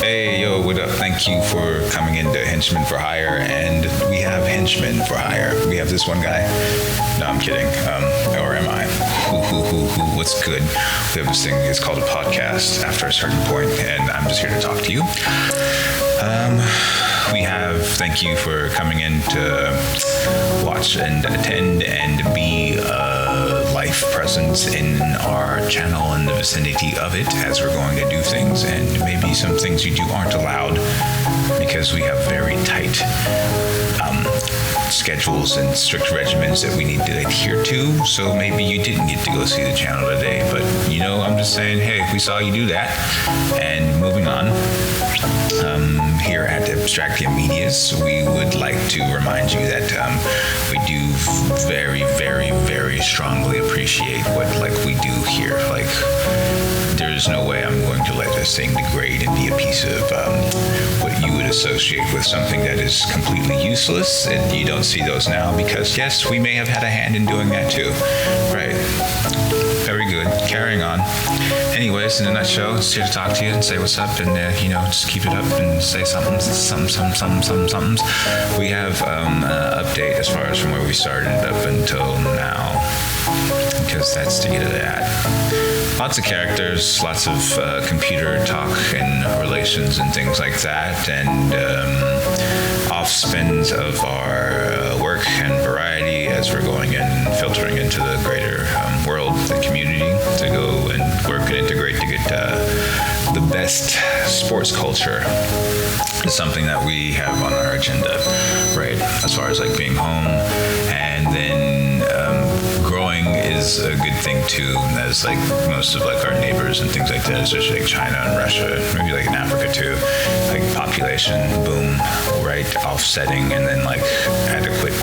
Hey, yo, what up? Thank you for coming into Henchmen for Hire, and we have Henchmen for Hire. We have this one guy. No, I'm kidding. Or am I? What's good? We have this thing, it's called a podcast after a certain point, and I'm just here to talk to you. Thank you for coming in to watch and attend and be a life presence in our channel in the vicinity of it as we're going to do things, and maybe some things you do aren't allowed because we have very tight schedules and strict regimens that we need to adhere to. So maybe you didn't get to go see the channel today, but I'm just saying, hey, we saw you do that. And moving on, here at Abstractia Medias, we would like to remind you that we do very, very, very strongly appreciate what we do here. There's no way I'm going to let this thing degrade and be a piece of what you would associate with something that is completely useless. And you don't see those now because, yes, we may have had a hand in doing that too. Right. Very good. Carrying on. Anyways, in a nutshell, just here to talk to you and say what's up and, just keep it up and say something. We have an update as far as from where we started up until now, because that's to get to that. Lots of characters, lots of computer talk and relations and things like that, and off-spins of our work and variety as we're going in and filtering into the greater world, the community, to go and work and integrate to get the best sports culture is something that we have on our agenda, right? As far as being home, and then growing is a good thing too, as most of our neighbors and things like that, especially China and Russia, maybe in Africa too, population boom, right, offsetting, and then adequate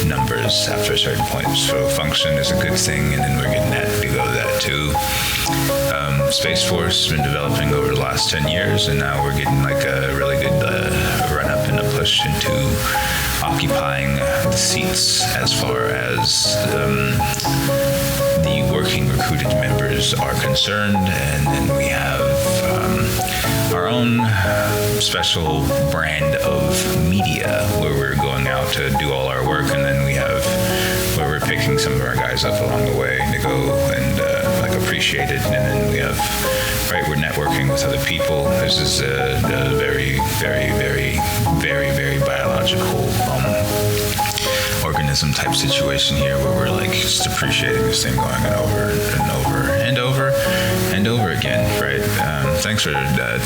numbers after a certain point. So function is a good thing, and then we're getting that to go to that too. Space Force has been developing over the last 10 years, and now we're getting a really good run up and a push into occupying the seats as far as the working recruited members are concerned. And then we have our own special brand of media where we're going out to do all our work, and then we have where we're picking some of our guys up along the way to go and appreciate it. And then we have, we're networking with other people. This is a very, very, very, very, very biological organism type situation here, where we're just appreciating this thing going over and over and over and over again, right? Thanks for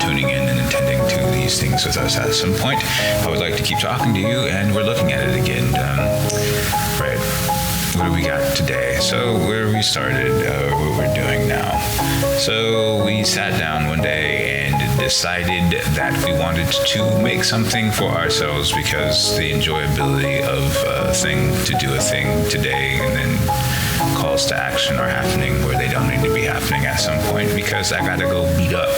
tuning in and attending to these things with us at some point. I would like to keep talking to you, and we're looking at it again, right? What do we got today? So where we started, what we're doing now. So we sat down one day and decided that we wanted to make something for ourselves, because the enjoyability of a thing to do a thing today and then calls to action are happening where they don't need to be happening at some point, because I gotta go beat up.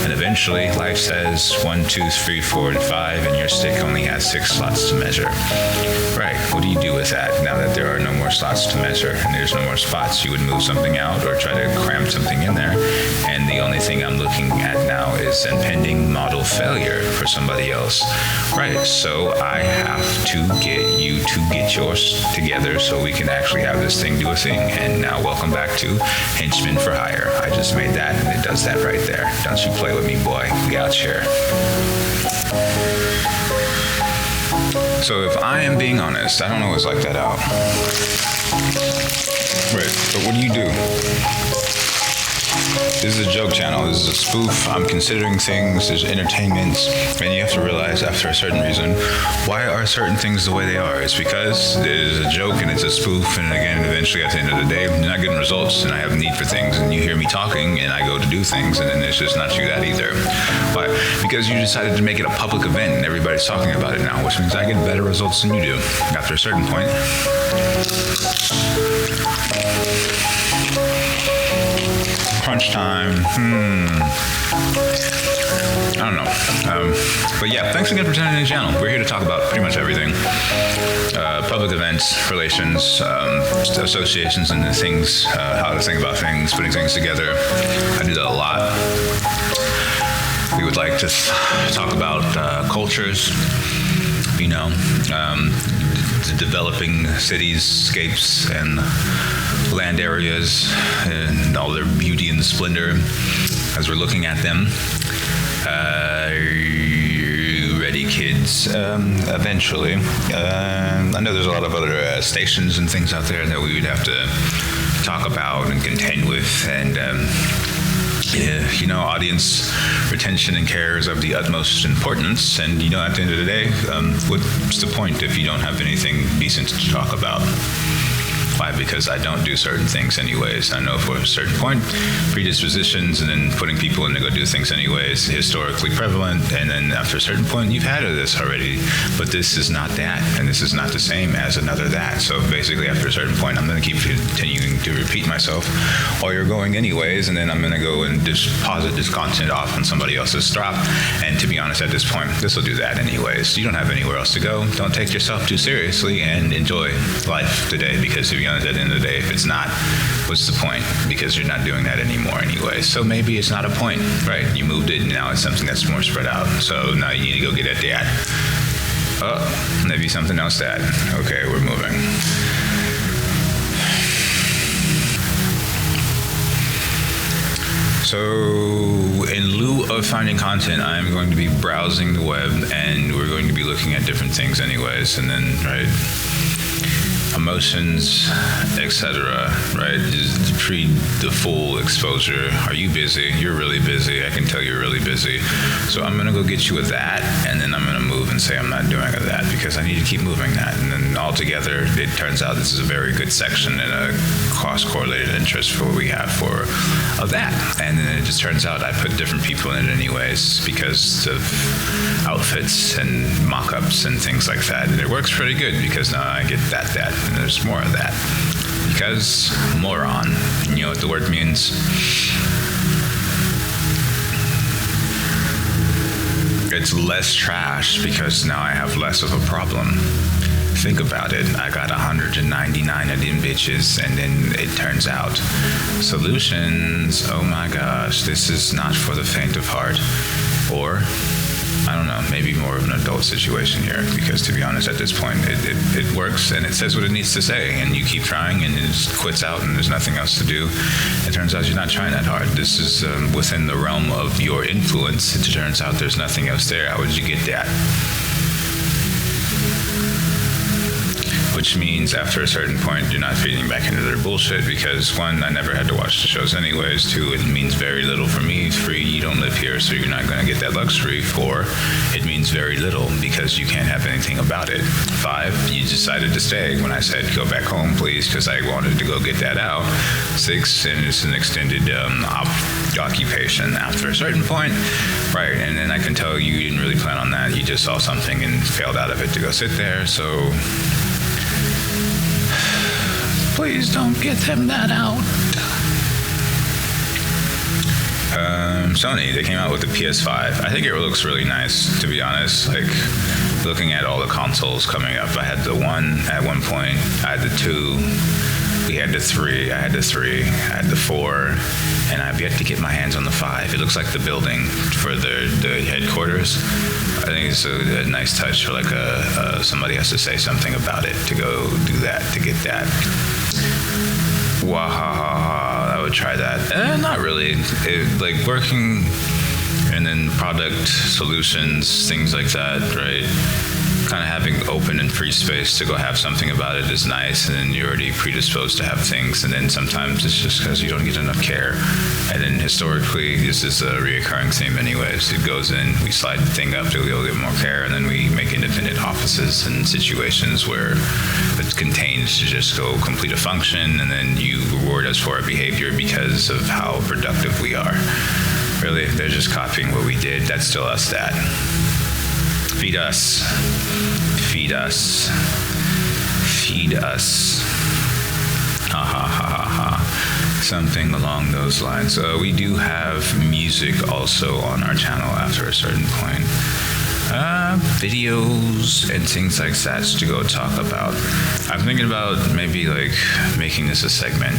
And eventually life says 1, 2, 3, 4, and 5, and your stick only has 6 slots to measure. Right, what do you do with that now that there are no more slots to measure and there's no more spots? You would move something out or try to cram something in there. And the only thing I'm looking at now is impending model failure for somebody else. Right, so I have to get you to get yours together so we can actually have this thing do a thing. And now welcome back to Henchmen for Hire. I just made that, and it does that right there. Don't you play with me, boy. We out here. So if I am being honest, I don't always like that out. Right, but what do you do? This is a joke channel. This is a spoof. I'm considering things. There's entertainment. And you have to realize after a certain reason, why are certain things the way they are? It's because there's a joke and it's a spoof. And again, eventually at the end of the day, you're not getting results. And I have a need for things. And you hear me talking and I go to do things. And then it's just not you that either. Why? Because you decided to make it a public event and everybody's talking about it now, which means I get better results than you do after a certain point. Crunch time. I don't know. But yeah, thanks again for tuning in the channel. We're here to talk about pretty much everything. Public events, relations, associations, and the things, how to think about things, putting things together. I do that a lot. We would like to talk about cultures, the developing cityscapes and land areas and all their beauty and splendor as we're looking at them. Ready, kids? Eventually. I know there's a lot of other stations and things out there that we would have to talk about and contend with, and audience retention and care is of the utmost importance. And at the end of the day, what's the point if you don't have anything decent to talk about? Why? Because I don't do certain things anyways. I know for a certain point, predispositions and then putting people in to go do things anyways, historically prevalent, and then after a certain point, you've had this already, but this is not that, and this is not the same as another that. So basically, after a certain point, I'm going to keep continuing to repeat myself while you're going anyways, and then I'm going to go and deposit this content off on somebody else's strop. And to be honest, at this point, this will do that anyways. You don't have anywhere else to go. Don't take yourself too seriously and enjoy life today, because to be honest, at the end of the day, if it's not, what's the point? Because you're not doing that anymore anyway. So maybe it's not a point, right? You moved it, and now it's something that's more spread out. So now you need to go get at that. Oh, maybe something else to add. Okay, we're moving. So in lieu of finding content, I'm going to be browsing the web, and we're going to be looking at different things anyways, and then, right, emotions, etc., right? The full exposure. Are you busy? You're really busy. I can tell you're really busy. So I'm going to go get you with that, and then I'm going to move and say I'm not doing that because I need to keep moving that. And then altogether, it turns out this is a very good section and a cost-correlated interest for what we have of that. And then it just turns out I put different people in it anyways because of outfits and mock-ups and things like that. And it works pretty good because now I get that, and there's more of that. Because moron, you know what the word means? It's less trash because now I have less of a problem. Think about it. I got 199 of them bitches, and then it turns out solutions. Oh my gosh, this is not for the faint of heart. Or I don't know, maybe more of an adult situation here, because to be honest, at this point, it works and it says what it needs to say, and you keep trying and it just quits out and there's nothing else to do. It turns out you're not trying that hard. This is within the realm of your influence. It turns out there's nothing else there. How would you get that? Which means after a certain point, you're not feeding back into their bullshit because, one, I never had to watch the shows anyways. Two, it means very little for me. Three, you don't live here, so you're not going to get that luxury. Four, it means very little because you can't have anything about it. Five, you decided to stay when I said, go back home, please, because I wanted to go get that out. Six, and it's an extended occupation after a certain point. Right, and then I can tell you didn't really plan on that. You just saw something and failed out of it to go sit there, so please don't get them that out. Sony, they came out with the PS5. I think it looks really nice, to be honest. Like, looking at all the consoles coming up, I had the one at one point, I had the two, we had the three, I had the three, I had the four, and I've yet to get my hands on the five. It looks like the building for the headquarters. I think it's a nice touch for like somebody has to say something about it to go do that, to get that. Wahaha, I would try that. Not really. Like working and then product solutions, things like that, right? Kind of having open and free space to go have something about it is nice, and then you're already predisposed to have things, and then sometimes it's just because you don't get enough care. And then historically, this is a reoccurring theme anyways. It goes in, we slide the thing up to a little bit more care, and then we make independent offices and situations where it's contained to just go complete a function, and then you reward us for our behavior because of how productive we are. Really, they're just copying what we did. That's still us, that. Feed us. Feed us. Feed us. Ha ha ha ha ha. Something along those lines. We do have music also on our channel after a certain point. videos and things like that to go talk about. I'm thinking about maybe like making this a segment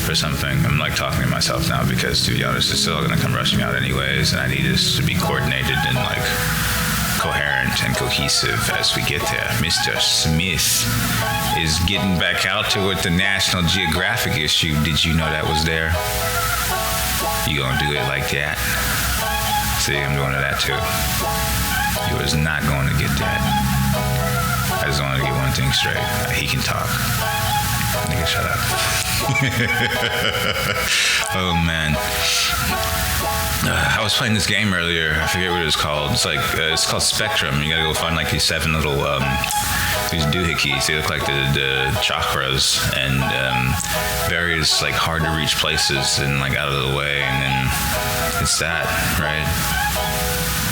or something. I'm like talking to myself now because, to be honest, it's still gonna come rushing out anyways, and I need this to be coordinated and like coherent and cohesive as we get there. Mr. Smith is getting back out to it, the National Geographic issue. Did you know that was there? You gonna do it like that? See, I'm doing that too. You was not going to get that. I just want to get one thing straight. He can talk. Nigga, shut up. Oh, man. I was playing this game earlier. I forget what it was called. It's called Spectrum. You gotta go find like these 7 little these doohickeys. They look like the chakras and various like hard to reach places and like out of the way. And then it's that, right?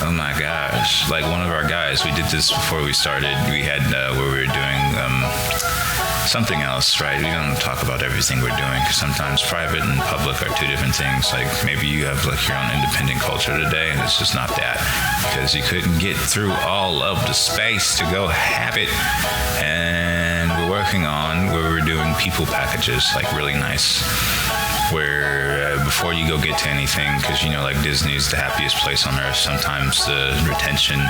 Oh my gosh. Like one of our guys, we did this before we started. We had where we were doing something else, right? We don't talk about everything we're doing because sometimes private and public are 2 different things. Like maybe you have like your own independent culture today and it's just not that because you couldn't get through all of the space to go have it. And we're working on where we're doing people packages, like really nice, where before you go get to anything, because you know like Disney's the happiest place on earth, sometimes the retention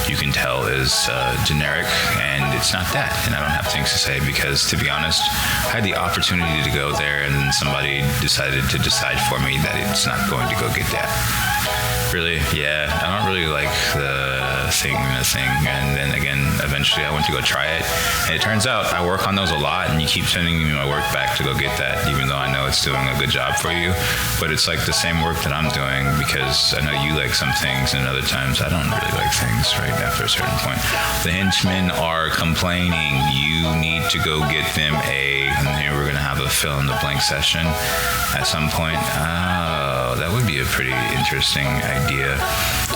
you can tell is generic, and it's not that, and I don't have things to say because, to be honest, I had the opportunity to go there and then somebody decided to decide for me that it's not going to go get that. Really? Yeah, I don't really like the thing, and then again, eventually I went to go try it, and it turns out I work on those a lot, and you keep sending me my work back to go get that, even though I know it's doing a good job for you, but it's like the same work that I'm doing, because I know you like some things, and other times I don't really like things, right, after a certain point. The henchmen are complaining, you need to go get them and here we're going to have a fill-in-the-blank session at some point. Oh, that would be a pretty interesting idea.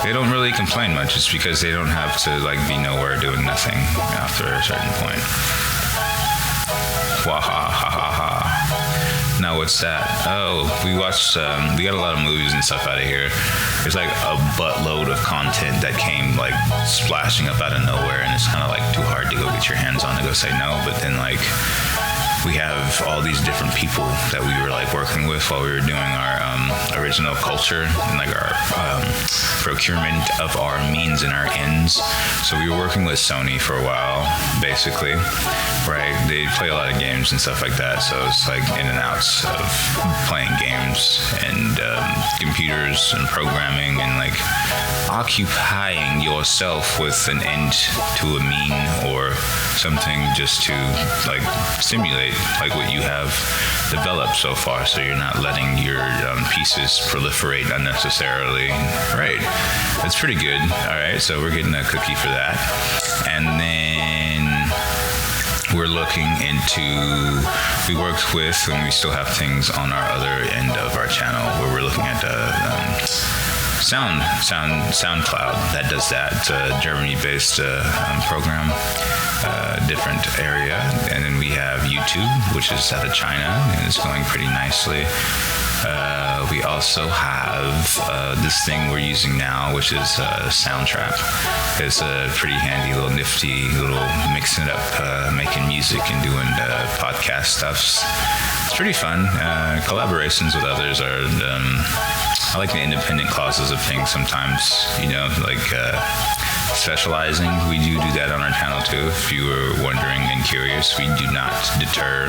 They don't really complain much. It's because they don't have to like be nowhere doing nothing after a certain point. Wahahaha. Now what's that? Oh, we watched, we got a lot of movies and stuff out of here. There's like a buttload of content that came like splashing up out of nowhere, and it's kind of like too hard to go get your hands on to go say no, but then like we have all these different people that we were like working with while we were doing our original culture and like our procurement of our means and our ends. So we were working with Sony for a while, basically, right? They play a lot of games and stuff like that. So it's like in and outs of playing games and computers and programming and like occupying yourself with an end to a mean or something just to like stimulate like what you have developed so far, so you're not letting your pieces proliferate unnecessarily. Right, that's pretty good. All right, so we're getting a cookie for that, and then we're looking into, we worked with, and we still have things on our other end of our channel where we're looking at SoundCloud that does that. It's a Germany-based program, different area. And then we have YouTube, which is out of China, and it's going pretty nicely. We also have this thing we're using now, which is Soundtrap. It's a pretty handy little nifty little mixing it up, making music and doing podcast stuffs. It's pretty fun. Collaborations with others are, I like the independent clauses of things sometimes, you know, like specializing. We do that on our channel too. If you were wondering and curious, we do not deter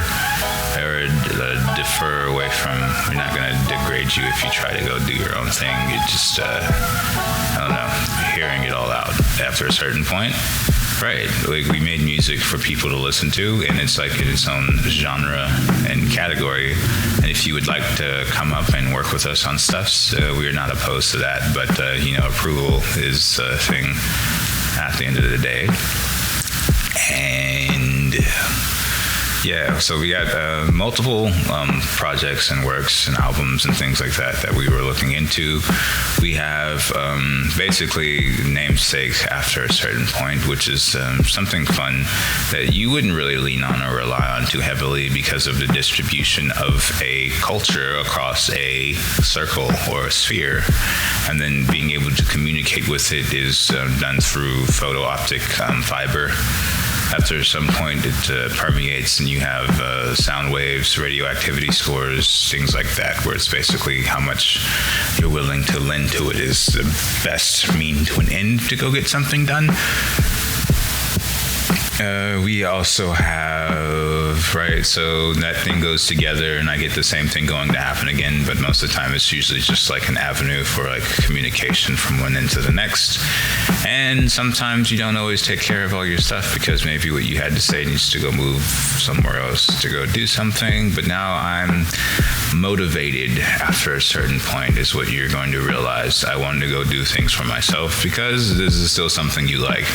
or defer away from, we're not going to degrade you if you try to go do your own thing. It just, I don't know, hearing it all out after a certain point. Right, like we made music for people to listen to, and it's like in its own genre and category. And if you would like to come up and work with us on stuffs, we are not opposed to that. But you know, approval is a thing at the end of the day. And Yeah, so we had multiple projects and works and albums and things like that we were looking into. We have basically namesake after a certain point, which is something fun that you wouldn't really lean on or rely on too heavily because of the distribution of a culture across a circle or a sphere. And then being able to communicate with it is done through photo optic fiber. After some point, it permeates, and you have sound waves, radioactivity scores, things like that, where it's basically how much you're willing to lend to it is the best mean to an end to go get something done. We also have, right, so that thing goes together and I get the same thing going to happen again, but most of the time it's usually just like an avenue for like communication from one end to the next. And sometimes you don't always take care of all your stuff because maybe what you had to say needs to go move somewhere else to go do something, but now I'm motivated after a certain point is what you're going to realize. I wanted to go do things for myself because this is still something you like.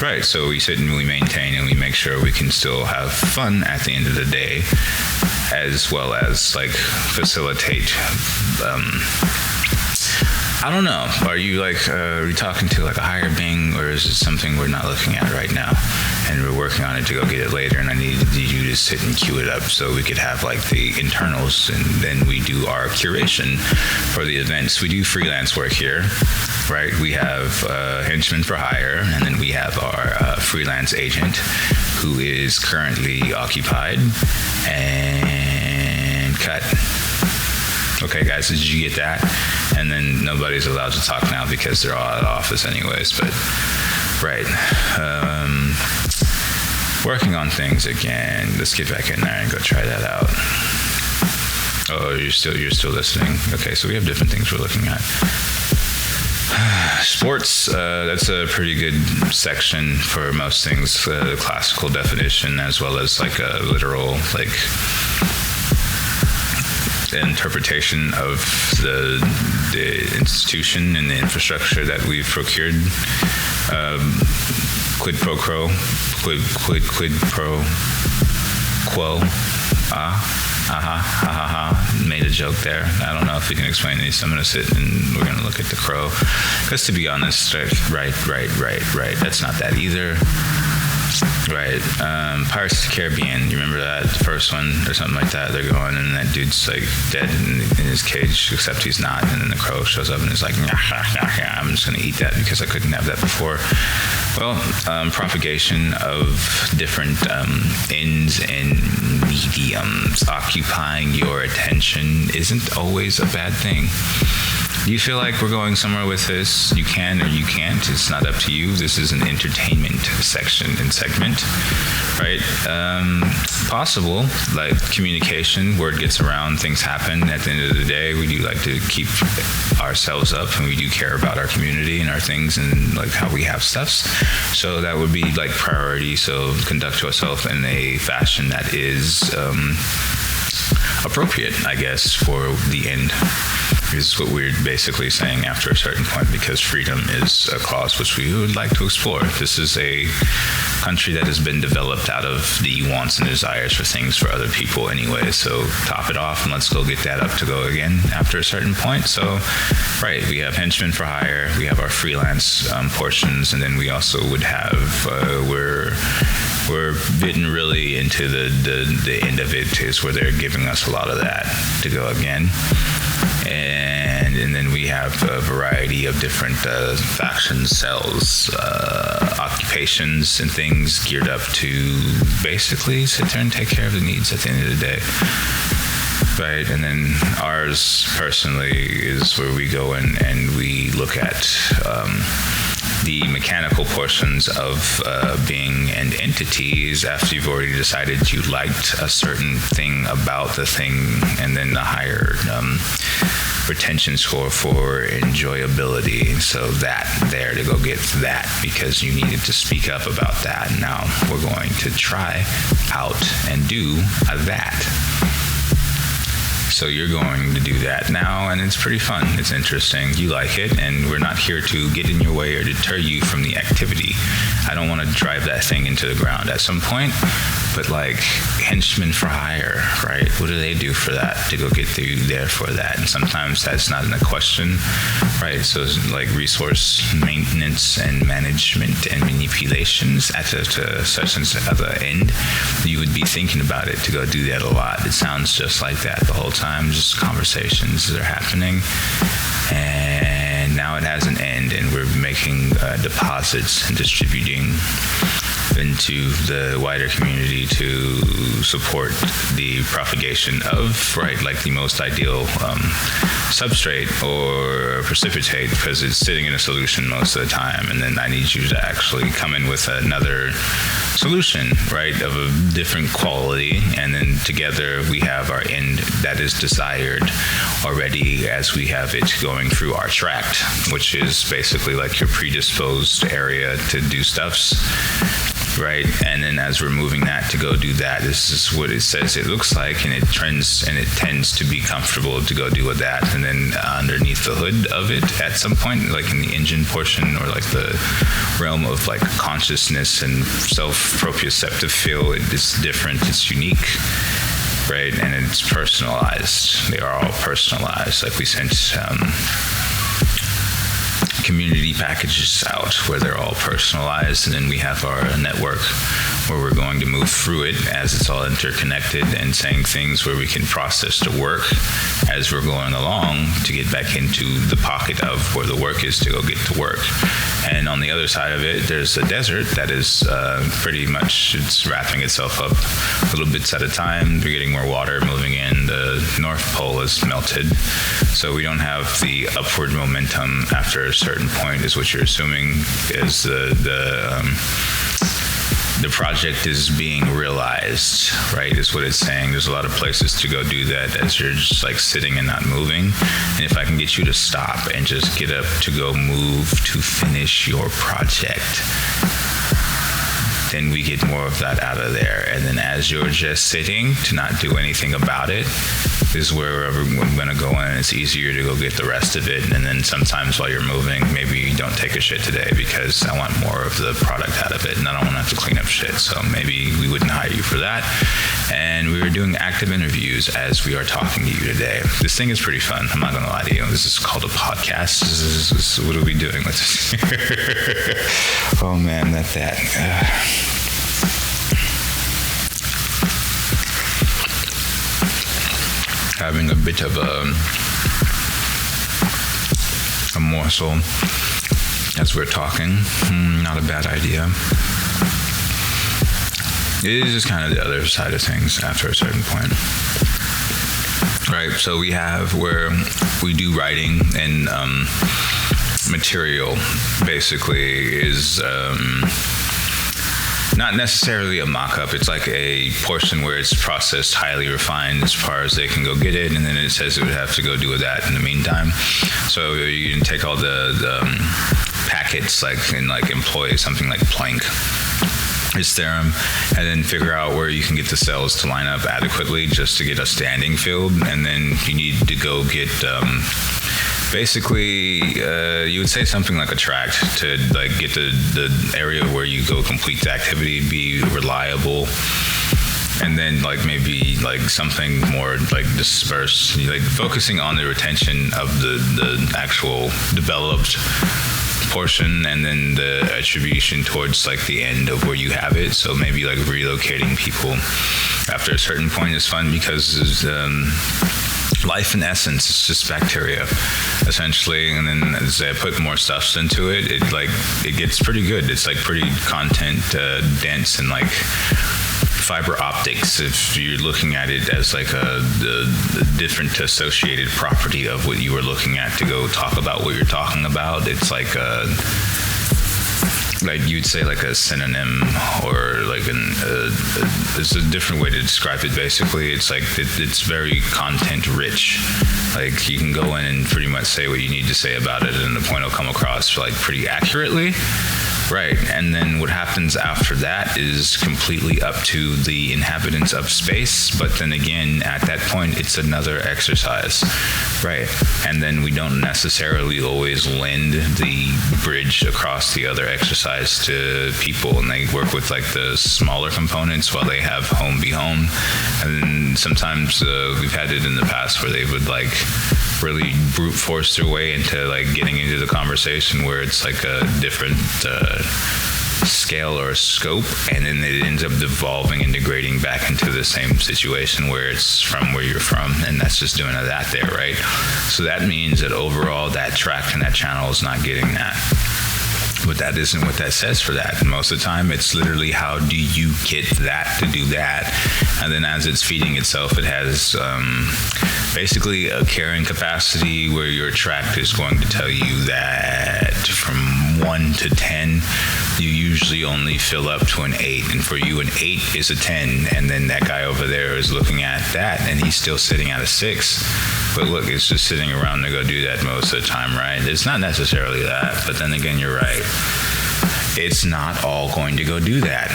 Right, so we sit and we maintain and we make sure we can still have fun at the end of the day, as well as like facilitate. I don't know. Are you like, are we talking to like a higher being, or is it something we're not looking at right now? And we're working on it to go get it later, and I need you to sit and queue it up so we could have like the internals, and then we do our curation for the events. We do freelance work here, right? We have henchmen for hire, and then we have our freelance agent who is currently occupied and cut. Okay, guys, did you get that? And then nobody's allowed to talk now because they're all out of office anyways, but right. Working on things again. Let's get back in there and go try that out. Oh, you're still listening? Okay, so we have different things we're looking at. Sports, that's a pretty good section for most things, the classical definition as well as like a literal, like, interpretation of the institution and the infrastructure that we've procured. Quid pro quo. Made a joke there. I don't know if we can explain these. I'm going to sit and we're going to look at the crow. Because to be honest, right. That's not that either. Right. Pirates of the Caribbean. You remember that? The first one or something like that. They're going and that dude's like dead in his cage, except he's not. And then the crow shows up and is like, I'm just going to eat that because I couldn't have that before. Well, propagation of different ends and mediums occupying your attention isn't always a bad thing. You feel like we're going somewhere with this, you can or you can't. It's not up to you. This is an entertainment section and segment, right? Possible, like communication, word gets around, things happen. At the end of the day, we do like to keep ourselves up, and we do care about our community and our things and like how we have stuffs. So that would be like priority. So conduct yourself in a fashion that is appropriate, I guess, for the end. Is what we're basically saying after a certain point, because freedom is a cause which we would like to explore. This is a country that has been developed out of the wants and desires for things for other people anyway, so top it off and let's go get that up to go again after a certain point. So, right, we have henchmen for hire, we have our freelance portions, and then we also would have, we're getting really into the end of it is where they're giving us a lot of that to go again. And then we have a variety of different factions, cells, occupations, and things geared up to basically sit there and take care of the needs at the end of the day. Right, and then ours personally is where we go in and we look at the mechanical portions of being an entity is after you've already decided you liked a certain thing about the thing, and then the higher retention score for enjoyability. So that there to go get that because you needed to speak up about that. Now we're going to try out and do that. So you're going to do that now, and it's pretty fun. It's interesting. You like it, and we're not here to get in your way or deter you from the activity. I don't want to drive that thing into the ground. At some point, but like henchmen for hire, right? What do they do for that to go get through there for that? And sometimes that's not in the question, right? So it's like resource maintenance and management and manipulations at such and such other end. You would be thinking about it to go do that a lot. It sounds just like that the whole time, just conversations that are happening. And now it has an end, and we're making deposits and distributing into the wider community to support the propagation of, right, like the most ideal substrate or precipitate, because it's sitting in a solution most of the time, and then I need you to actually come in with another solution, right, of a different quality, and then together we have our end that is desired already as we have it going through our tract, which is basically like your predisposed area to do stuffs, right? And then as we're moving that to go do that, this is what it says it looks like, and it trends and it tends to be comfortable to go do with that. And then underneath the hood of it at some point, like in the engine portion or like the realm of like consciousness and self-proprioceptive feel, it's different, it's unique, right? And it's personalized. They are all personalized. Like we sent community packages out where they're all personalized, and then we have our network where we're going to move through it as it's all interconnected and saying things where we can process the work as we're going along to get back into the pocket of where the work is to go get to work. And on the other side of it, there's a desert that is pretty much, it's wrapping itself up little bits at a time. We're getting more water moving in. The North Pole is melted, so we don't have the upward momentum after a certain point, is what you're assuming is the project is being realized, right, is what it's saying. There's a lot of places to go do that as you're just like sitting and not moving. And if I can get you to stop and just get up to go move to finish your project, then we get more of that out of there. And then as you're just sitting to not do anything about it, is where I'm going to go in. It's easier to go get the rest of it. And then sometimes while you're moving, maybe you don't take a shit today because I want more of the product out of it and I don't want to have to clean up shit. So maybe we wouldn't hire you for that. And we were doing active interviews as we are talking to you today. This thing is pretty fun. I'm not going to lie to you. This is called a podcast. This is what are we doing? Let's oh man, that. Having a bit of a morsel as we're talking, not a bad idea. It is just kind of the other side of things after a certain point. Right, so we have where we do writing and material basically is not necessarily a mock-up. It's like a portion where it's processed, highly refined as far as they can go get it, and then it says it would have to go do with that in the meantime. So you can take all the packets, and employ something like Planck, his theorem, and then figure out where you can get the cells to line up adequately just to get a standing field, and then you need to go get basically, you would say something like a tract to get the area where you go complete the activity, be reliable, and then maybe something more dispersed, focusing on the retention of the actual developed portion, and then the attribution towards the end of where you have it. So maybe relocating people after a certain point is fun because life in essence is just bacteria, essentially, and then as I put more stuff into it, it gets pretty good. It's pretty content dense and fiber optics. If you're looking at it as the different associated property of what you were looking at to go talk about what you're talking about, it's you'd say a synonym or it's a different way to describe it. Basically, it's very content rich. You can go in and pretty much say what you need to say about it, and the point will come across pretty accurately. Right, and then what happens after that is completely up to the inhabitants of space, but then again, at that point, it's another exercise, right? And then we don't necessarily always lend the bridge across the other exercise to people, and they work with like the smaller components while they have home be home. And then sometimes we've had it in the past where they would like really brute force their way into like getting into the conversation where it's like a different scale or scope, and then it ends up devolving, integrating back into the same situation where it's from where you're from, and that's just doing that there, right? So that means that overall that track and that channel is not getting that. But that isn't what that says for that. Most of the time, it's literally how do you get that to do that? And then as it's feeding itself, it has basically a carrying capacity where your track is going to tell you that from 1 to 10, you usually only fill up to an 8. And for you, an 8 is a 10. And then that guy over there is looking at that, and he's still sitting at a 6. But look, it's just sitting around to go do that most of the time, right? It's not necessarily that, but then again, you're right. It's not all going to go do that.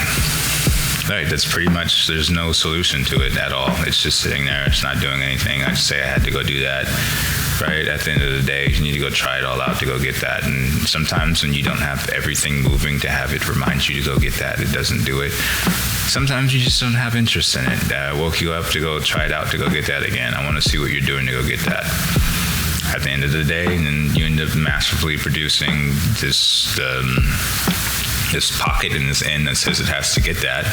Right, that's pretty much, there's no solution to it at all. It's just sitting there, it's not doing anything. I just say I had to go do that, right? At the end of the day, you need to go try it all out to go get that. And sometimes when you don't have everything moving to have it remind you to go get that, it doesn't do it. Sometimes you just don't have interest in it. I woke you up to go try it out to go get that again. I want to see what you're doing to go get that. At the end of the day, and then you end up massively producing this pocket in this end that says it has to get that.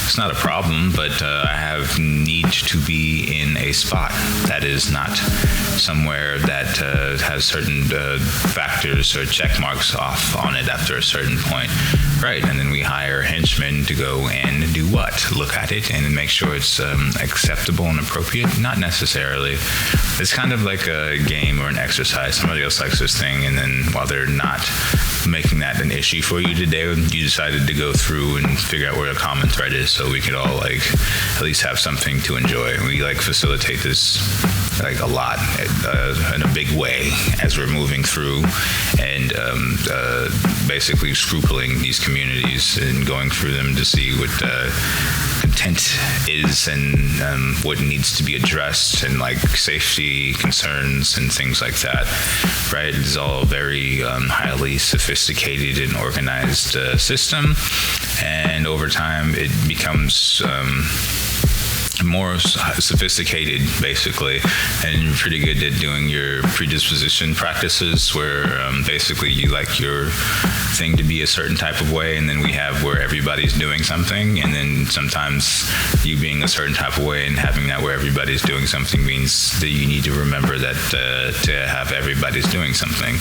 It's not a problem, but I have need to be in a spot that is not somewhere that has certain factors or check marks off on it after a certain point. Right, and then we hire henchmen to go and do what? Look at it and make sure it's acceptable and appropriate? Not necessarily. It's kind of like a game or an exercise. Somebody else likes this thing, and then while they're not making that an issue for you today, you decided to go through and figure out where the common thread is so we could all like at least have something to enjoy. We like facilitate this like a lot in a big way as we're moving through and basically scrupling these communities and going through them to see what content is and what needs to be addressed, and like safety concerns and things like that, right? It's all very highly sophisticated and organized system, and over time it becomes more sophisticated, basically, and you're pretty good at doing your predisposition practices where basically you like your thing to be a certain type of way, and then we have where everybody's doing something, and then sometimes you being a certain type of way and having that where everybody's doing something means that you need to remember that to have everybody's doing something,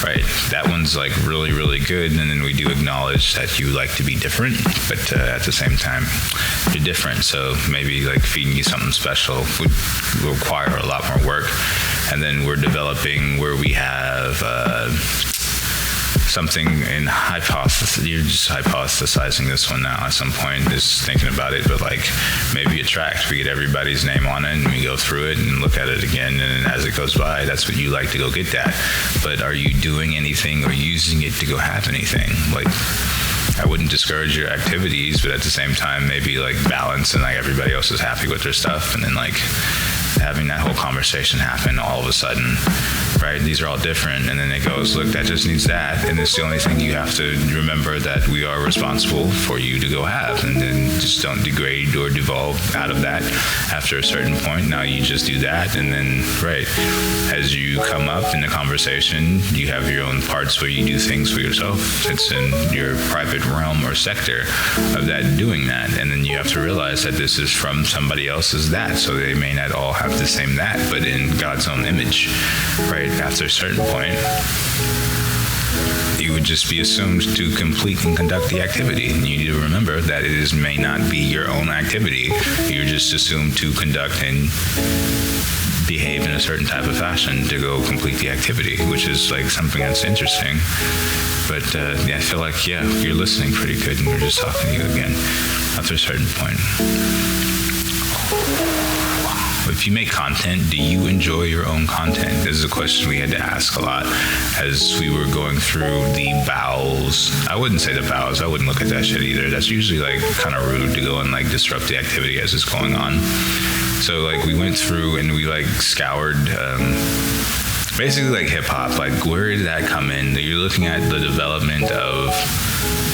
right? That one's like really, really good, and then we do acknowledge that you like to be different, but at the same time, you're different, so maybe like feeding you something special would require a lot more work. And then we're developing where we have something in hypothesis. You're just hypothesizing this one now at some point, just thinking about it, but like maybe a tract, we get everybody's name on it and we go through it and look at it again, and as it goes by, that's what you like to go get that. But are you doing anything or using it to go have anything? Like, I wouldn't discourage your activities, but at the same time, maybe like balance and like everybody else is happy with their stuff, and then like having that whole conversation happen all of a sudden, right? These are all different, and then it goes, look, that just needs that, and it's the only thing you have to remember that we are responsible for you to go have, and then just don't degrade or devolve out of that after a certain point. Now you just do that, and then, right, as you come up in the conversation, you have your own parts where you do things for yourself. It's in your private realm or sector of that doing that, and then you have to realize that this is from somebody else's that, so they may not all have the same that, but in God's own image, right? After a certain point, you would just be assumed to complete and conduct the activity. And you need to remember that it may not be your own activity. You're just assumed to conduct and behave in a certain type of fashion to go complete the activity, which is like something that's interesting. But yeah, I feel like, yeah, you're listening pretty good, and we're just talking to you again after a certain point. If you make content, do you enjoy your own content? This is a question we had to ask a lot as we were going through the bowels pals. I wouldn't say the pals. I wouldn't look at that shit either. That's usually like kind of rude to go and like disrupt the activity as it's going on. So like we went through and we like scoured basically like hip hop. Like where did that come in? You're looking at the development of,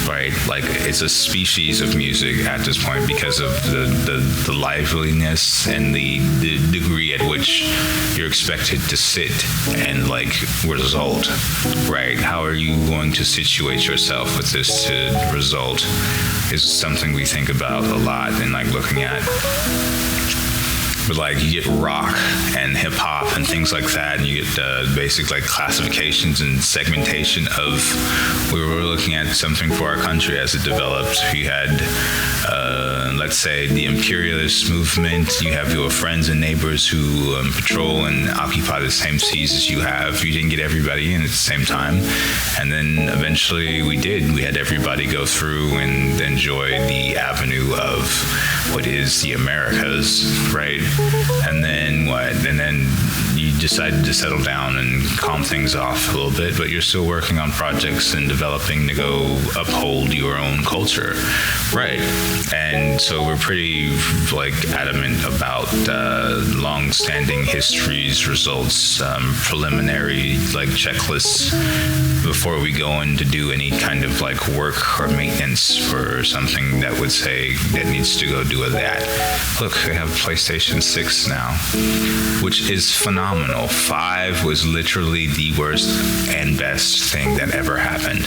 right, like it's a species of music at this point because of the liveliness and the degree at which you're expected to sit and like result, right? How are you going to situate yourself with this to result is something we think about a lot and like looking at. But like you get rock and hip hop and things like that, and you get basic like classifications and segmentation of. We were looking at something for our country as it developed. You had, let's say, the imperialist movement. You have your friends and neighbors who patrol and occupy the same seas as you have. You didn't get everybody in at the same time, and then eventually we did. We had everybody go through and enjoy the avenue of what is the Americas, right? And then what? And then you decided to settle down and calm things off a little bit, but you're still working on projects and developing to go uphold your own culture, right? And so we're pretty like adamant about long-standing histories, results, preliminary like checklists before we go in to do any kind of like work or maintenance for something that would say that needs to go do with that. Look, we have PlayStation 6 now, which is phenomenal. 5 was literally the worst and best thing that ever happened.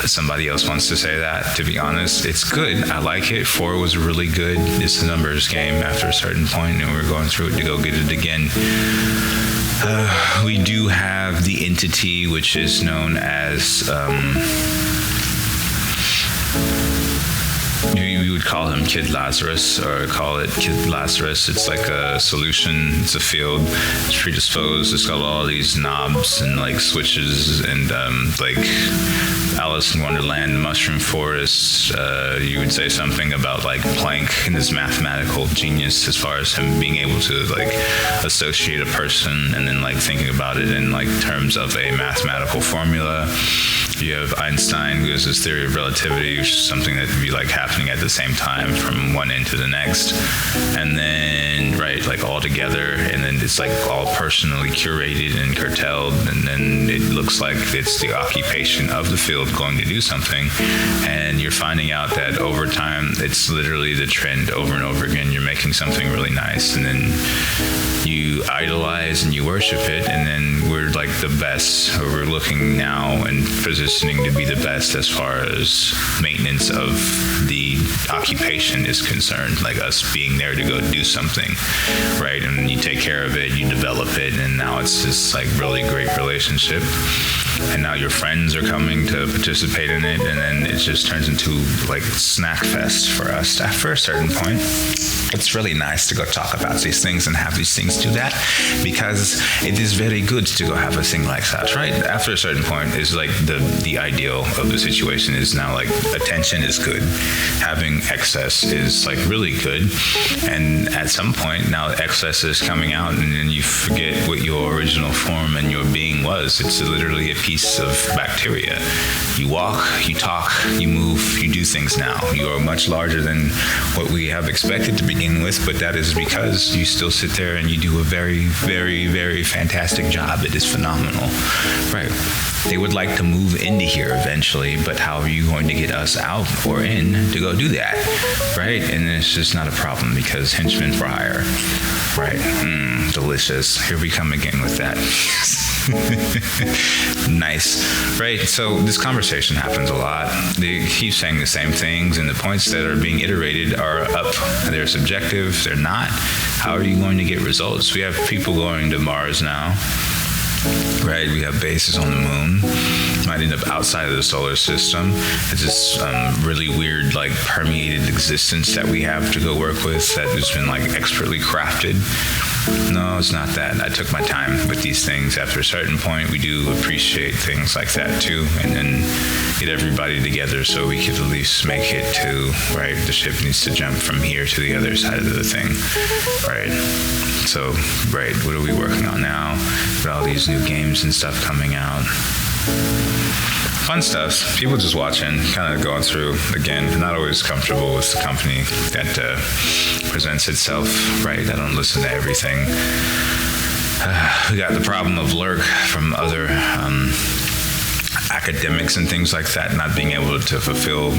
Somebody else wants to say that. To be honest, it's good. I like it. 4 was really good. It's a numbers game after a certain point, and we're going through it to go get it again. We do have the entity which is known as we would call him Kid Lazarus, or call it Kid Lazarus. It's like a solution. It's a field. It's predisposed. It's got all these knobs and like switches and like Alice in Wonderland, Mushroom Forest. You would say something about like Planck and his mathematical genius as far as him being able to like associate a person and then like thinking about it in like terms of a mathematical formula. You have Einstein, who has his theory of relativity, which is something that would be like happening at the same time from one end to the next. And then, right, like all together, and then it's like all personally curated and curtailed, and then it looks like it's the occupation of the field going to do something. And you're finding out that over time, it's literally the trend over and over again. You're making something really nice, and then you idolize and you worship it, and then we're like the best, or we're looking now and positioning to be the best as far as maintenance of the occupation is concerned, like us being there to go do something, right? And you take care of it, you develop it, and now it's this like really great relationship. And now your friends are coming to participate in it, and then it just turns into like snack fest for us. After a certain point, it's really nice to go talk about these things and have these things do that, because it is very good to go have a thing like that, right? After a certain point is like the ideal of the situation is now like attention is good. Having excess is like really good. And at some point now excess is coming out, and then you forget what your original form and your being was. It's literally a piece of bacteria. You walk, you talk, you move, you do things now. You are much larger than what we have expected to begin with, but that is because you still sit there and you do a very, very, very fantastic job. It is phenomenal, right? They would like to move into here eventually, but how are you going to get us out or in to go do that, right? And it's just not a problem because henchmen for hire, right? Delicious. Here we come again with that. Nice, right? So this conversation happens a lot. They keep saying the same things, and the points that are being iterated are up. They're subjective. They're not. How are you going to get results? We have people going to Mars now. Right, we have bases on the moon. Might end up outside of the solar system. It's this really weird, like permeated existence that we have to go work with that has been like expertly crafted. No, it's not that. I took my time with these things. After a certain point, we do appreciate things like that too, and then get everybody together so we could at least make it to, right, the ship needs to jump from here to the other side of the thing, right? So, right, what are we working on now? With all these new games and stuff coming out. fun stuff. People just watching, kind of going through. Again, not always comfortable with the company that presents itself, right? I don't listen to everything. We got the problem of lurk from other academics and things like that, not being able to fulfill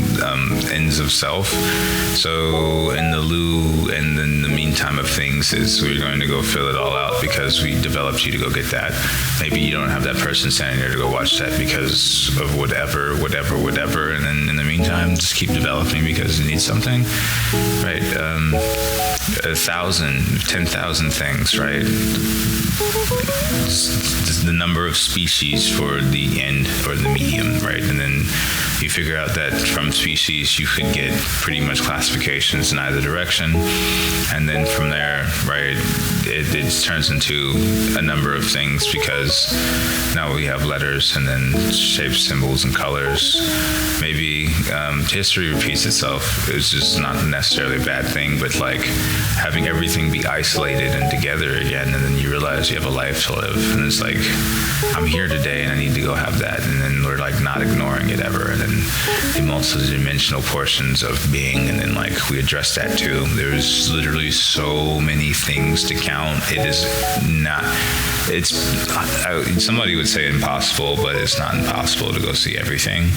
ends of self. So in the meantime of things is we're going to go fill it all out because we developed you to go get that. Maybe you don't have that person standing there to go watch that because of whatever. And then in the meantime, just keep developing because you need something, right? 1,000, 10,000 things, right? Just the number of species for the end or the medium, right? And then you figure out that from species you could get pretty much classifications in either direction, and then from there, right, it turns into a number of things because now we have letters and then shapes, symbols, and colors. Maybe history repeats itself. It's just not necessarily a bad thing, but like having everything be isolated and together again, and then you realize you have a life to live, and it's like, I'm here today and I need to go have that, and then we're like not ignoring it ever, and then the multi-dimensional portions of being, and then like we address that too. There's literally so many things to count. It is not, somebody would say impossible, but it's not impossible to go see everything.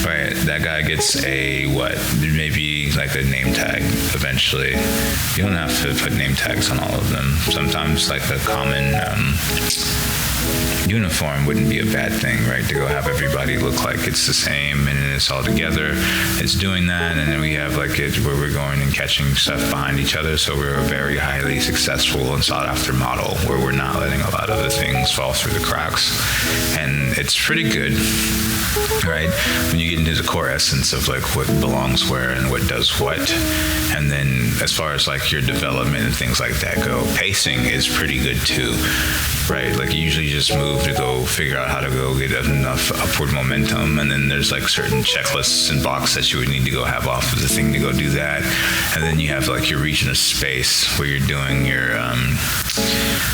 Right, that guy gets maybe like a name tag eventually. You don't have to put name tags on all of them. Sometimes like a common uniform wouldn't be a bad thing, right? To go have everybody look like it's the same and it's all together. It's doing that, and then we have like it where we're going and catching stuff behind each other. So we're a very highly successful and sought after model where we're not letting a lot of the things fall through the cracks, and it's pretty good. Right, when you get into the core essence of like what belongs where and what does what, and then as far as like your development and things like that go, pacing is pretty good too, right? Like you usually just move to go figure out how to go get enough upward momentum, and then there's like certain checklists and boxes that you would need to go have off of the thing to go do that, and then you have like your region of space where you're doing your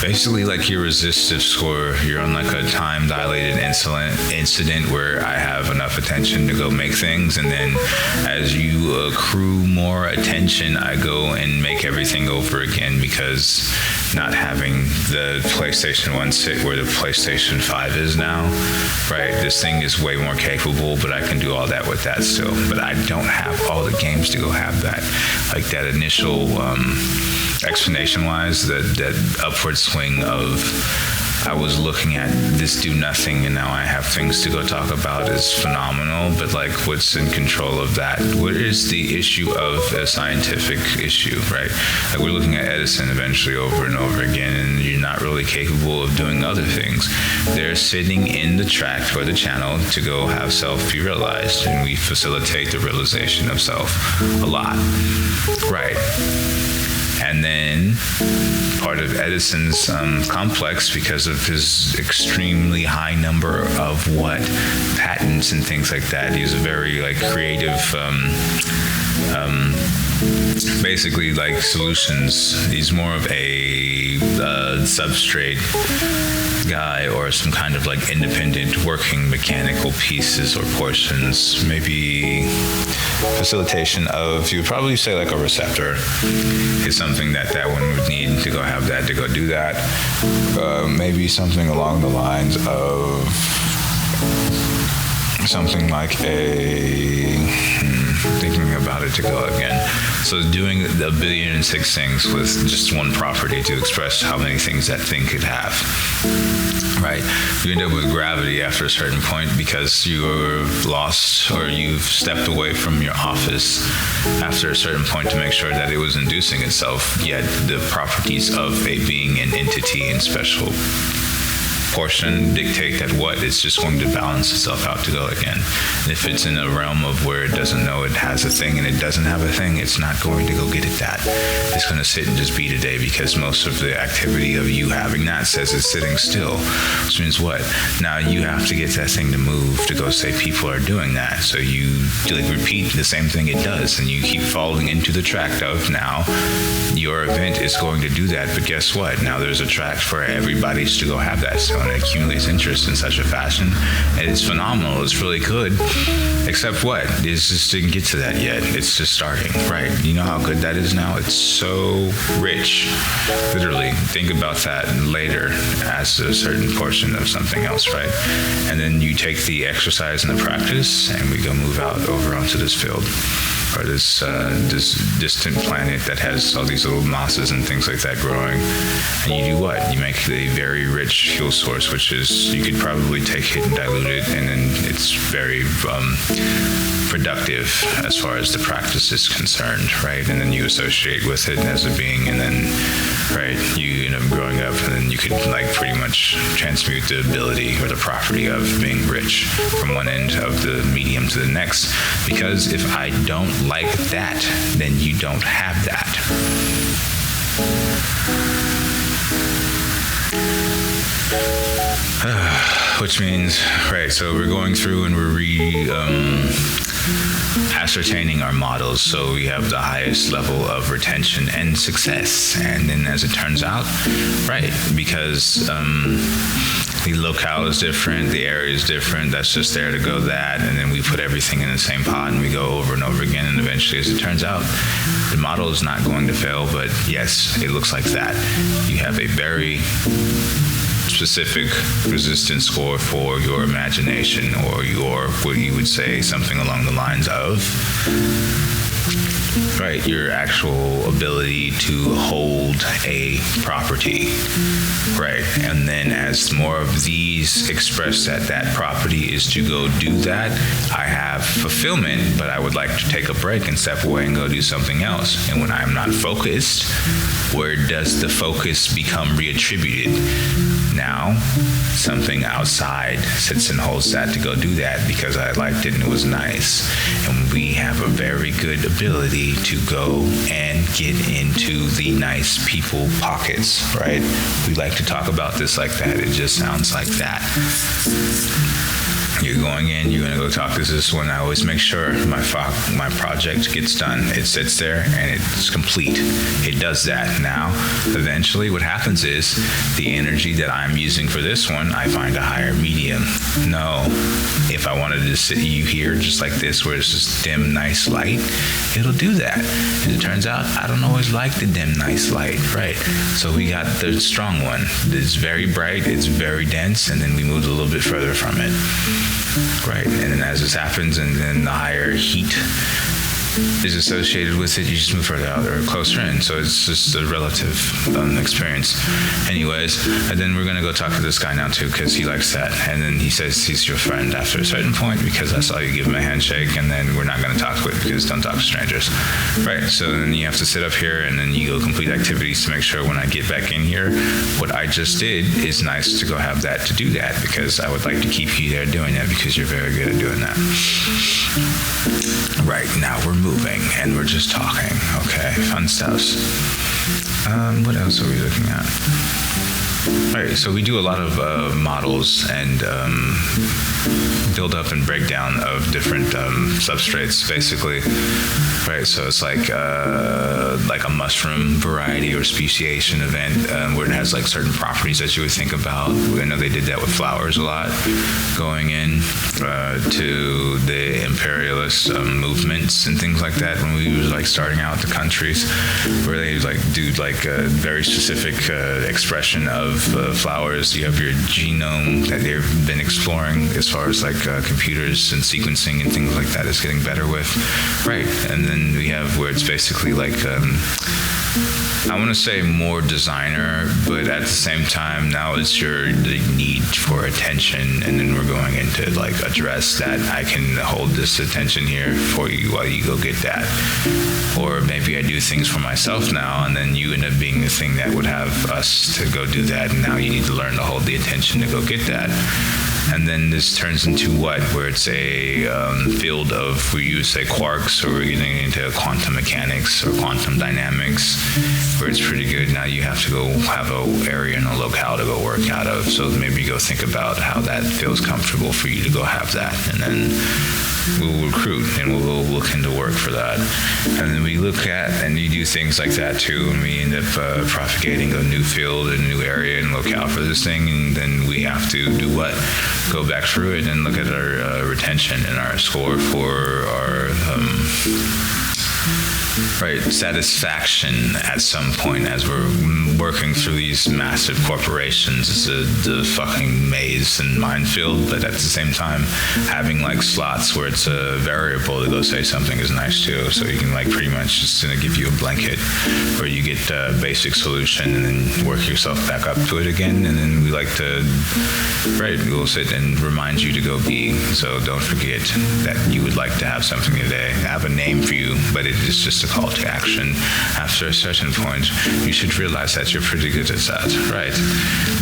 basically like your resistive score. You're on like a time dilated incident where I have enough attention to go make things, and then as you accrue more attention, I go and make everything over again, because not having the PlayStation 1 sit where the PlayStation 5 is now, right? This thing is way more capable, but I can do all that with that still. But I don't have all the games to go have that. Like that initial explanation-wise, that upward swing of I was looking at this do nothing and now I have things to go talk about is phenomenal. But like, what's in control of that? What is the issue of a scientific issue, right? Like we're looking at Edison eventually over and over again, and you're not really capable of doing other things. They're sitting in the tract or the channel to go have self be realized, and we facilitate the realization of self a lot, right? And then part of Edison's complex, because of his extremely high number of patents and things like that, he's a very like creative, basically like solutions. He's more of a substrate guy, or some kind of like independent working mechanical pieces or portions. Maybe facilitation of, you would probably say like a receptor is something that one would need to go have that to go do that. Maybe something along the lines of something like thinking about it to go again. So doing 1,000,000,006 things with just one property to express how many things that thing could have. Right? You end up with gravity after a certain point because you're lost, or you've stepped away from your office after a certain point to make sure that it was inducing itself, yet the properties of a being, an entity, and special portion dictate that it's just going to balance itself out to go again. And if it's in a realm of where it doesn't know it has a thing and it doesn't have a thing, it's not going to go get it that. It's going to sit and just be today, because most of the activity of you having that says it's sitting still, which means what? Now you have to get that thing to move to go say people are doing that. So you like repeat the same thing it does, and you keep falling into the tract of now your event is going to do that. But guess what? Now there's a tract for everybody's to go have that. So and it accumulates interest in such a fashion. And it's phenomenal. It's really good. Except what? It just didn't get to that yet. It's just starting, right? You know how good that is now? It's so rich. Literally, think about that later as a certain portion of something else, right? And then you take the exercise and the practice, and we go move out over onto this field, or this distant planet that has all these little mosses and things like that growing. And you do what? You make a very rich fuel source, which is, you could probably take it and dilute it, and then it's very productive as far as the practice is concerned, right? And then you associate with it as a being, and then, right, you end up growing up, and then you could like pretty much transmute the ability or the property of being rich from one end of the medium to the next. Because if I don't like that, then you don't have that. Which means, right, so we're going through and we're ascertaining our models, so we have the highest level of retention and success. And then as it turns out, right, because the locale is different, the area is different, that's just there to go that, and then we put everything in the same pot and we go over and over again, and eventually, as it turns out, the model is not going to fail, but yes, it looks like that. You have a very specific resistance score for your imagination, or your, what you would say, something along the lines of, right, your actual ability to hold a property, right? And then as more of these express that property is to go do that, I have fulfillment, but I would like to take a break and step away and go do something else. And when I'm not focused, where does the focus become reattributed? Now, something outside sits and holds that to go do that because I liked it and it was nice. And we have a very good ability to go and get into the nice people pockets, right? We like to talk about this like that. It just sounds like that. You're going in, you're going to go talk. This is when I always make sure my project gets done. It sits there and it's complete. It does that. Now, eventually what happens is the energy that I'm using for this one, I find a higher medium. No, if I wanted to sit you here just like this, where it's just dim, nice light, it'll do that. And it turns out I don't always like the dim, nice light, right? So we got the strong one. It's very bright, it's very dense, and then we moved a little bit further from it. Right, and then as this happens, and then the higher heat is associated with it, you just move further out or closer in. So it's just a relative experience. Anyways, and then we're going to go talk to this guy now too, because he likes that. And then he says he's your friend after a certain point, because I saw you give him a handshake, and then we're not going to talk to it because don't talk to strangers. Right, so then you have to sit up here, and then you go complete activities to make sure when I get back in here, what I just did is nice to go have that to do that, because I would like to keep you there doing that because you're very good at doing that. Right, now we're moving and we're just talking. Okay, fun stuff. What else are we looking at? All right, so we do a lot of models and build up and breakdown of different substrates, basically. Right, so it's like a mushroom variety or speciation event where it has like certain properties that you would think about. I know they did that with flowers a lot, going in to the imperialist movements and things like that when we were like starting out the countries, where they like do like a very specific expression of flowers. You have your genome that they've been exploring as far as like computers and sequencing and things like that is getting better with. Right, and then we have where it's basically like I want to say more designer, but at the same time now it's the need for attention, and then we're going into like address that I can hold this attention here for you while you go get that. Or maybe I do things for myself now, and then you end up being the thing that would have us to go do that, and now you need to learn to hold the attention to go get that. And then this turns into what? Where it's a field of, we use say quarks, or we're getting into quantum mechanics or quantum dynamics, where it's pretty good. Now you have to go have an area and a locale to go work out of. So maybe go think about how that feels comfortable for you to go have that. And then we'll recruit and we'll look into work for that. And then we look at, and you do things like that too, and we end up propagating a new field, a new area and locale for this thing, and then we have to do what? Go back through it and look at our retention and our score for our satisfaction at some point as we're working through these massive corporations. It's the fucking maze and minefield, but at the same time, having like slots where it's a variable to go say something is nice too. So you can like pretty much just gonna give you a blanket where you get a basic solution and then work yourself back up to it again. And then we like to, we'll sit and remind you to go be. So don't forget that you would like to have something today. I have a name for you, but it is just a call to action. After a certain point, you should realize that you're pretty good at that, right?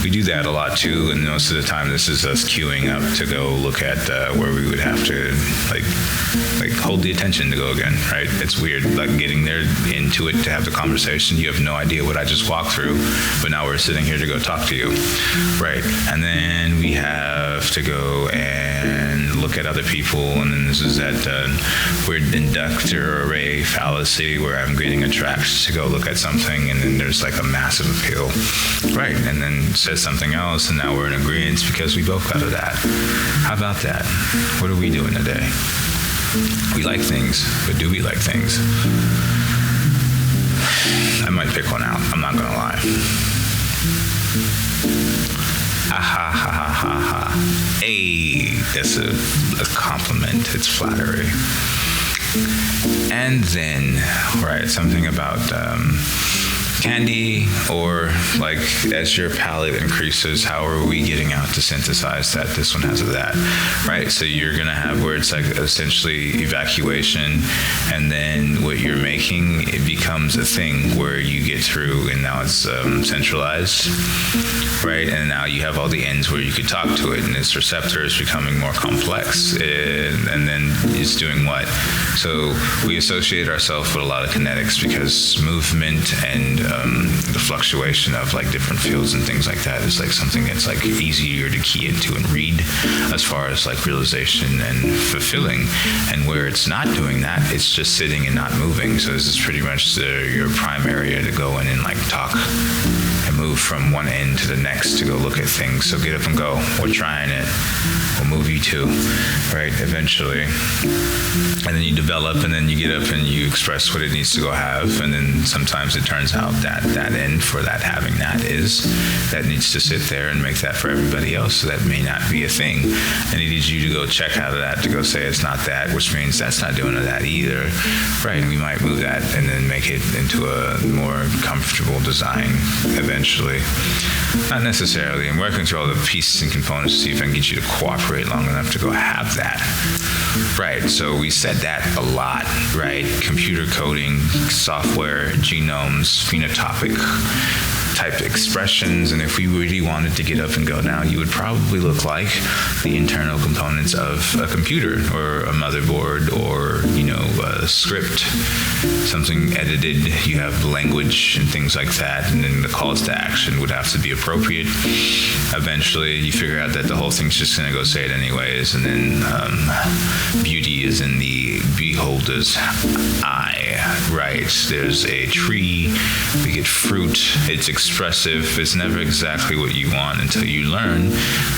We do that a lot too, and most of the time this is us queuing up to go look at where we would have to like hold the attention to go again, right? It's weird, like getting there into it to have the conversation. You have no idea what I just walked through, but now we're sitting here to go talk to you, right? And then we have to go and look at other people, and then this is that weird inductor array fallacy where I'm getting attracted to go look at something, and then there's like a massive appeal, right? And then says something else, and now we're in agreement because we both got of that. How about that? What are we doing today? We like things, but do we like things? I might pick one out. I'm not gonna lie. Ha ha ha ha ha ha. Hey, that's a compliment. It's flattery. And then, right, something about candy, or like as your palate increases, how are we getting out to synthesize that this one has of that, right? So you're gonna have where it's like essentially evacuation, and then what you're making, it becomes a thing where you get through, and now it's centralized, right? And now you have all the ends where you could talk to it, and its receptor is becoming more complex, and then it's doing what? So we associate ourselves with a lot of kinetics because movement and the fluctuation of like different fields and things like that is like something that's like easier to key into and read as far as like realization and fulfilling. And where it's not doing that, it's just sitting and not moving. So this is pretty much your prime area to go in and like talk and move from one end to the next to go look at things. So get up and go. We're trying it. We'll move you too, right? Eventually. And then you develop, and then you get up and you express what it needs to go have. And then sometimes it turns out that end for that having that is that needs to sit there and make that for everybody else. So that may not be a thing. And it needs you to go check out of that to go say it's not that, which means that's not doing that either, right? We might move that and then make it into a more comfortable design eventually. Not necessarily. I'm working through all the pieces and components to see if I can get you to cooperate long enough to go have that. Right, so we said that a lot, right? Computer coding, software, genomes, phenotypic type expressions, and if we really wanted to get up and go now, you would probably look like the internal components of a computer or a motherboard, or a script, something edited. You have language and things like that, and then the calls to action would have to be appropriate. Eventually you figure out that the whole thing's just going to go say it anyways, and then beauty is in the beholder's eye, right? There's a tree, we get fruit, it's expressive, it's never exactly what you want until you learn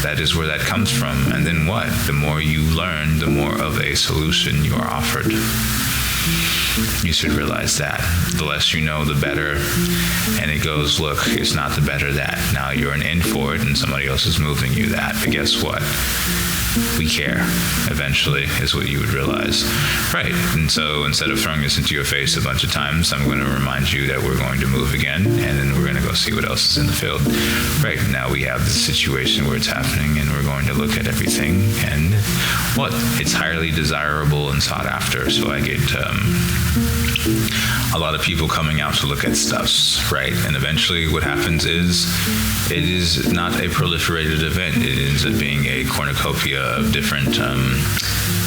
that is where that comes from. And then what? The more you learn, the more of a solution you are offered. You should realize that. The less you know, the better. And it goes, look, it's not the better that. Now you're an in for it and somebody else is moving you that. But guess what? We care, eventually, is what you would realize. Right, and so instead of throwing this into your face a bunch of times, I'm going to remind you that we're going to move again, and then we're going to go see what else is in the field. Right, now we have the situation where it's happening, and we're going to look at everything, and what? It's highly desirable and sought after, so I get a lot of people coming out to look at stuffs, right? And eventually what happens is it is not a proliferated event. It ends up being a cornucopia of different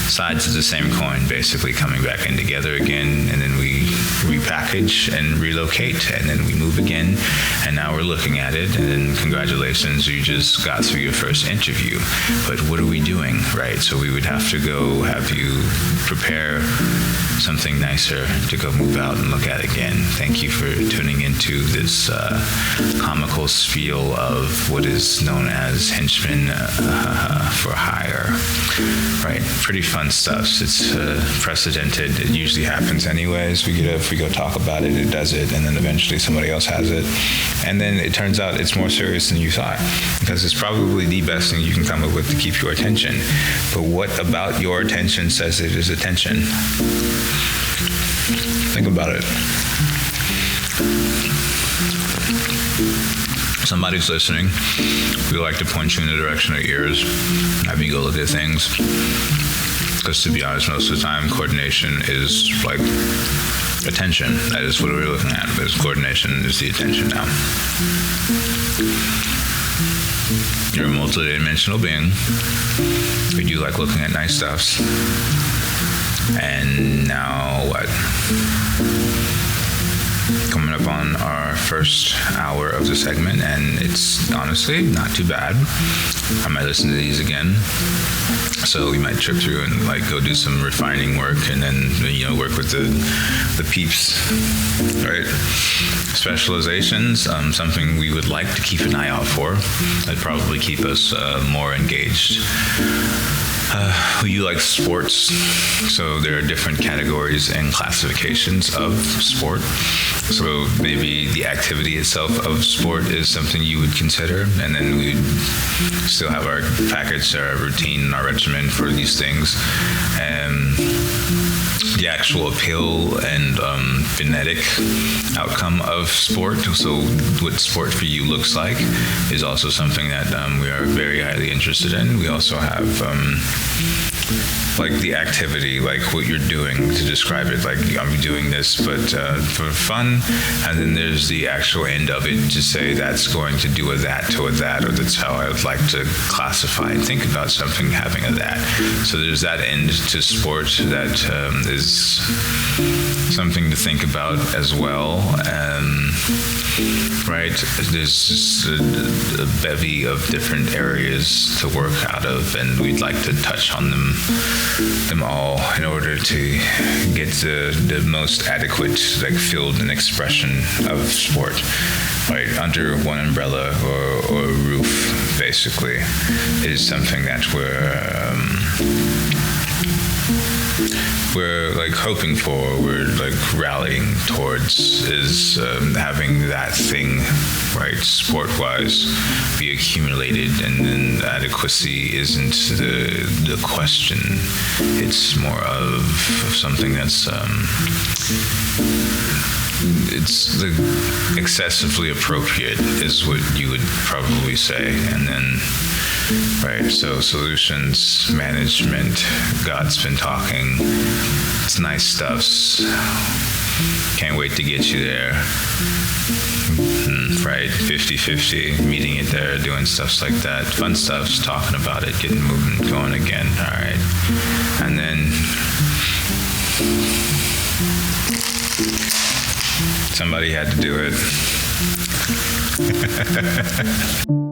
sides of the same coin, basically coming back in together again, and then we repackage and relocate, and then we move again, and now we're looking at it, and then congratulations, you just got through your first interview. But what are we doing, right? So we would have to go have you prepare something nicer to go move out and look at again. Thank you for tuning into this comical spiel of what is known as henchmen for hire. Right, pretty fun stuff. It's precedented. It usually happens anyways. If we go talk about it, it does it, and then eventually somebody else has it, and then it turns out it's more serious than you thought, because it's probably the best thing you can come up with to keep your attention. But what about your attention says it is attention? Think about it. Somebody's listening. We like to point you in the direction of ears, have you go look at things. Because to be honest, most of the time, coordination is like attention. That is what we're looking at. Because coordination is the attention now. You're a multidimensional being. We do like looking at nice stuffs. And now what? Coming up on our first hour of the segment, and it's honestly not too bad. I might listen to these again. So we might trip through and like go do some refining work, and then work with the peeps, right? Specializations, something we would like to keep an eye out for. That'd probably keep us more engaged. You like sports, so there are different categories and classifications of sport. So maybe the activity itself of sport is something you would consider, and then we'd still have our package, our routine, our regimen for these things. The actual appeal and phonetic outcome of sport, so what sport for you looks like, is also something that we are very highly interested in. We also have like the activity, like what you're doing to describe it, like I'm doing this but for fun, and then there's the actual end of it to say that's going to do a that to a that, or that's how I would like to classify and think about something having a that. So there's that end to sport that is something to think about as well. Right, there's just a bevy of different areas to work out of, and we'd like to touch on them all in order to get the most adequate field and expression of sport, right, under one umbrella or roof, basically, is something that we're like hoping for, we're like rallying towards, is having that thing, right, sport-wise, be accumulated, and then adequacy isn't the question. It's more of something that's it's the excessively appropriate is what you would probably say. And then right, so solutions management, God's been talking, it's nice stuffs, can't wait to get you there, right, 50-50, meeting it there, doing stuffs like that, fun stuffs, talking about it, getting moving, going again, all right, and then somebody had to do it.